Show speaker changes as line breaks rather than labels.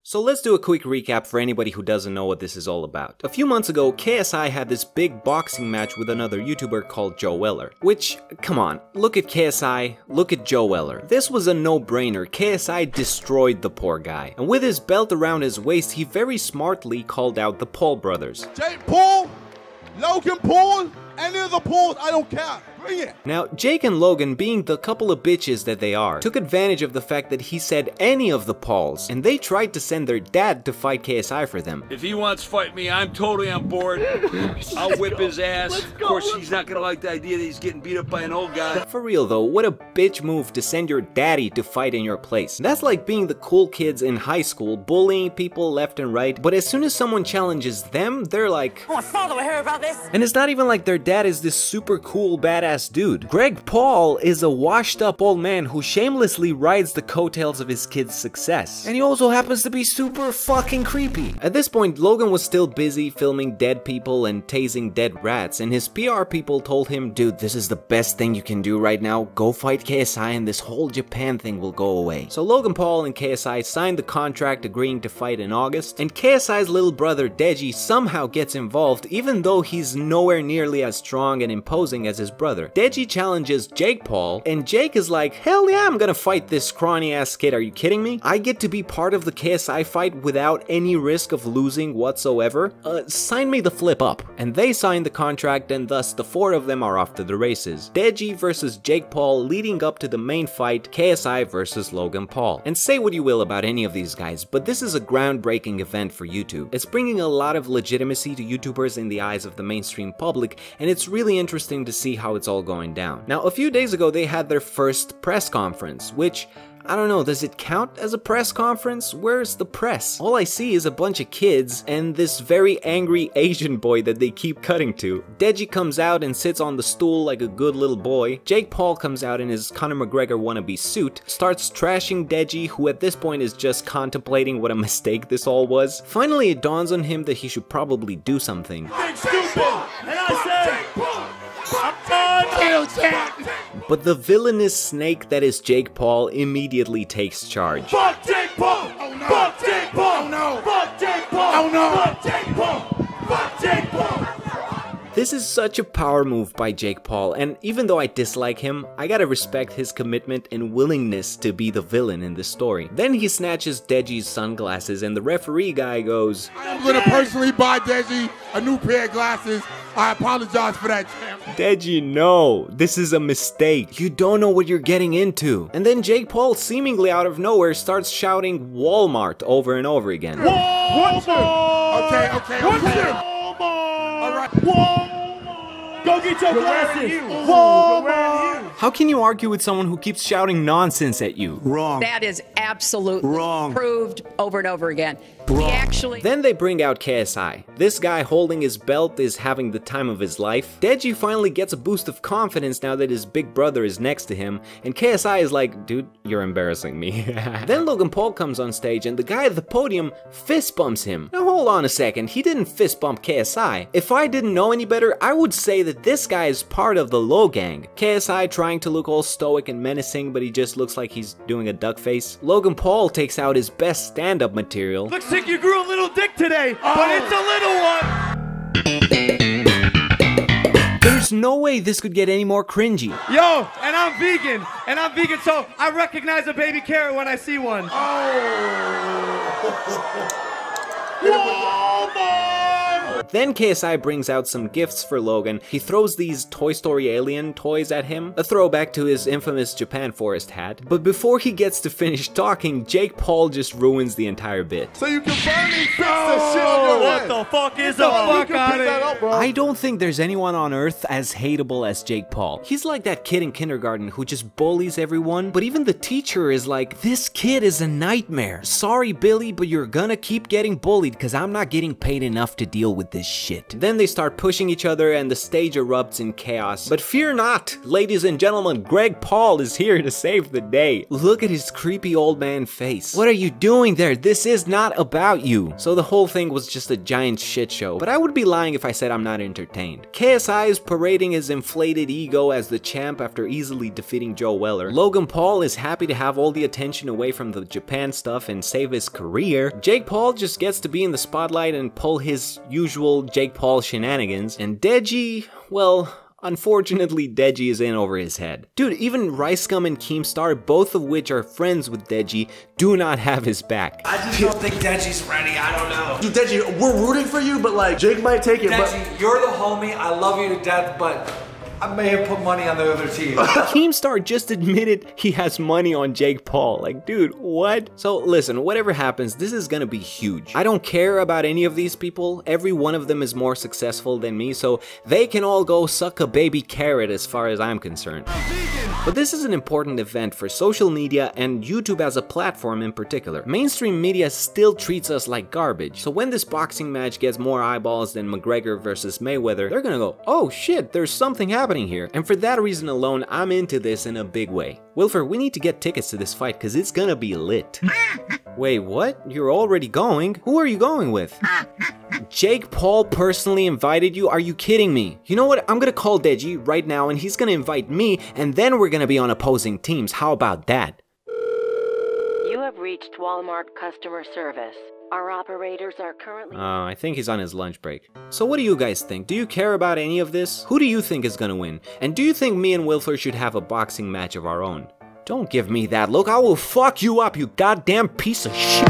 So let's do a quick recap for anybody who doesn't know what this is all about. A few months ago, KSI had this big boxing match with another YouTuber called Joe Weller. Which, come on, look at KSI, look at Joe Weller. This was a no-brainer. KSI destroyed the poor guy. And with his belt around his waist, he very smartly called out the Paul brothers.
Jake Paul, Logan Paul, any of the Pauls, I don't care. Bring it.
Now, Jake and Logan, being the couple of bitches that they are, took advantage of the fact that he said any of the Pauls, and they tried to send their dad to fight KSI for them.
If he wants to fight me, I'm totally on board. I'll whip his ass. Of course, he's not gonna like the idea that he's getting beat up by an old guy.
For real though, what a bitch move to send your daddy to fight in your place. That's like being the cool kids in high school, bullying people left and right, but as soon as someone challenges them, they're like,
I want to father hear about this.
And it's not even like their dad is this super cool badass dude. Greg Paul is a washed up old man who shamelessly rides the coattails of his kid's success. And he also happens to be super fucking creepy. At this point, Logan was still busy filming dead people and tasing dead rats, and his PR people told him, dude, this is the best thing you can do right now. Go fight KSI and this whole Japan thing will go away. So Logan Paul and KSI signed the contract agreeing to fight in August, and KSI's little brother Deji somehow gets involved even though he's nowhere nearly as strong and imposing as his brother. Deji challenges Jake Paul, and Jake is like, hell yeah, I'm gonna fight this scrawny ass kid, are you kidding me? I get to be part of the KSI fight without any risk of losing whatsoever? Sign me the flip up. And they signed the contract, and thus the four of them are off to the races. Deji versus Jake Paul leading up to the main fight, KSI versus Logan Paul. And say what you will about any of these guys, but this is a groundbreaking event for YouTube. It's bringing a lot of legitimacy to YouTubers in the eyes of the mainstream public, and it's really interesting to see how it's all going down. Now, a few days ago, they had their first press conference, which, I don't know, does it count as a press conference? Where's the press? All I see is a bunch of kids and this very angry Asian boy that they keep cutting to. Deji comes out and sits on the stool like a good little boy. Jake Paul comes out in his Conor McGregor wannabe suit, starts trashing Deji, who at this point is just contemplating what a mistake this all was. Finally, it dawns on him that he should probably do something. But the villainous snake that is Jake Paul immediately takes charge.
Fuck Jake Paul! Oh no! Fuck Jake Paul! Oh no! Fuck Jake Paul! Oh no! Fuck Jake Paul! Fuck Jake Paul!
This is such a power move by Jake Paul, and even though I dislike him, I gotta respect his commitment and willingness to be the villain in this story. Then he snatches Deji's sunglasses and the referee guy goes,
I'm gonna personally buy Deji a new pair of glasses. I apologize for that, champ.
Deji, no, this is a mistake. You don't know what you're getting into. And then Jake Paul, seemingly out of nowhere, starts shouting Walmart over and over again.
Walmart! Okay. Walmart! All right. Walmart! Go get your glasses! Walmart!
How can you argue with someone who keeps shouting nonsense at you?
Wrong.
That is absolutely
Wrong.
proved over and over again.
Then they bring out KSI. This guy holding his belt is having the time of his life. Deji finally gets a boost of confidence now that his big brother is next to him, and KSI is like, dude, you're embarrassing me. Then Logan Paul comes on stage and the guy at the podium fist bumps him. Now hold on a second, he didn't fist bump KSI. If I didn't know any better, I would say that this guy is part of the Low Gang. KSI trying to look all stoic and menacing, but he just looks like he's doing a duck face. Logan Paul takes out his best stand-up material.
Looks like you grew a little dick today, but it's a little one.
There's no way this could get any more cringy.
Yo, and I'm vegan, so I recognize a baby carrot when I see one.
Then KSI brings out some gifts for Logan. He throws these Toy Story alien toys at him, a throwback to his infamous Japan Forest hat. But before he gets to finish talking, Jake Paul just ruins the entire bit.
So you can finally fix the shit on your
What
head.
the fuck is the fuck out of it?
I don't think there's anyone on earth as hateable as Jake Paul. He's like that kid in kindergarten who just bullies everyone, but even the teacher is like, this kid is a nightmare. Sorry, Billy, but you're gonna keep getting bullied because I'm not getting paid enough to deal with this this shit. Then they start pushing each other and the stage erupts in chaos. But fear not, ladies and gentlemen, Greg Paul is here to save the day. Look at his creepy old man face. What are you doing there? This is not about you. So the whole thing was just a giant shit show, but I would be lying if I said I'm not entertained. KSI is parading his inflated ego as the champ after easily defeating Joe Weller. Logan Paul is happy to have all the attention away from the Japan stuff and save his career. Jake Paul just gets to be in the spotlight and pull his usual Jake Paul shenanigans. And Deji, well, unfortunately, Deji is in over his head. Dude, even Rice Scum and Keemstar, both of which are friends with Deji, do not have his back.
I just don't think Deji's ready. I don't know.
Dude, Deji, we're rooting for you, but like, Jake might take it, but...
Deji, you're the homie. I love you to death, but I may have put money on the other team.
Keemstar just admitted he has money on Jake Paul. Like, dude, what? So listen, whatever happens, this is gonna be huge. I don't care about any of these people. Every one of them is more successful than me, so they can all go suck a baby carrot as far as I'm concerned. But this is an important event for social media and YouTube as a platform in particular. Mainstream media still treats us like garbage, so when this boxing match gets more eyeballs than McGregor versus Mayweather, they're gonna go, oh shit, there's something happening here. And for that reason alone, I'm into this in a big way. Wilfer, we need to get tickets to this fight because it's gonna be lit. Wait, what? You're already going? Who are you going with? Jake Paul personally invited you? Are you kidding me? You know what? I'm gonna call Deji right now and he's gonna invite me and then we're gonna be on opposing teams. How about that?
You have reached Walmart customer service. Our operators are currently...
I think he's on his lunch break. So what do you guys think? Do you care about any of this? Who do you think is gonna win? And do you think me and Wilfer should have a boxing match of our own? Don't give me that look. I will fuck you up, you goddamn piece of shit.